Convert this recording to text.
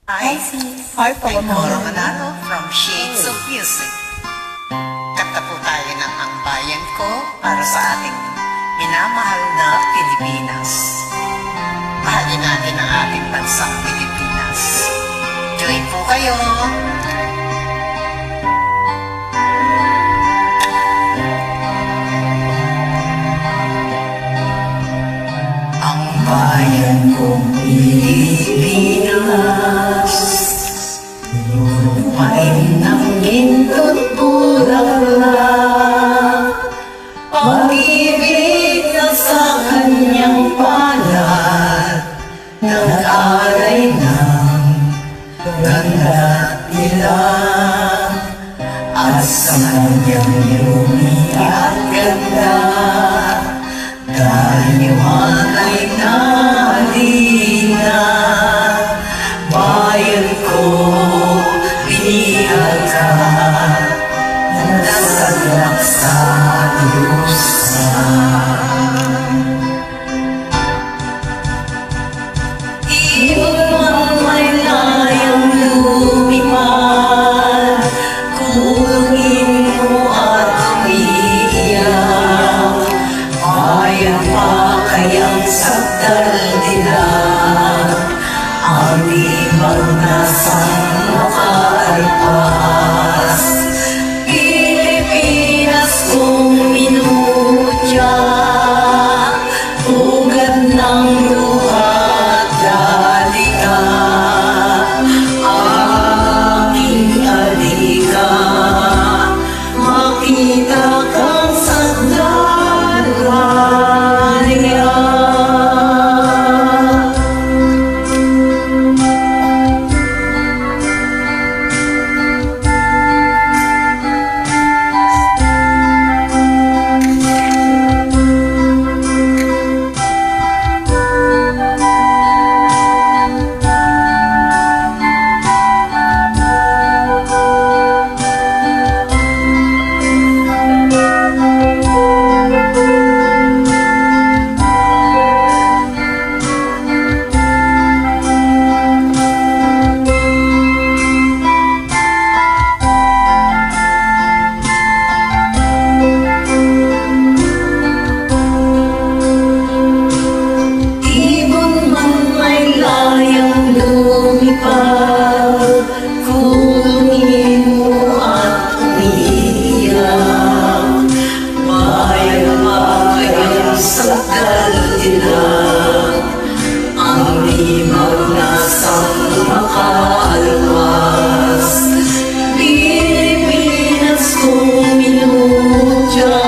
Hi, Hi, I'm Noro Palamon. Manalo from Shades of Music. Kanta po tayo ng Ang Bayan Ko para sa ating minamahal na Pilipinas. Mahalin natin ang ating bansang Pilipinas. Join po kayo! Ang bayan kong Pilipinas, lumain ng gintod bulaklak, pag-ibig na sa kanyang palad, nag-alay ng ganda nila, at sa kanyang yumi at ganda, kanyuhan ay nalina. Bayan ko, binihag ka, nasaglak sa lusan. Iyon man may layang lumipad, kulungin mo at umiiyak. Bayan pa kayang sakdal nila, ang ibang nasang makaalpas. Pilipinas kong minutya, ugat ng luha at dalika, aking alika, makita kang sakdal niya. Ibon man may layang lumipad, kulungin mo at umiiyak. Bayan pa kayang sakdal nila, ang limag na sang makaalwas. Pilipinas kong minutya,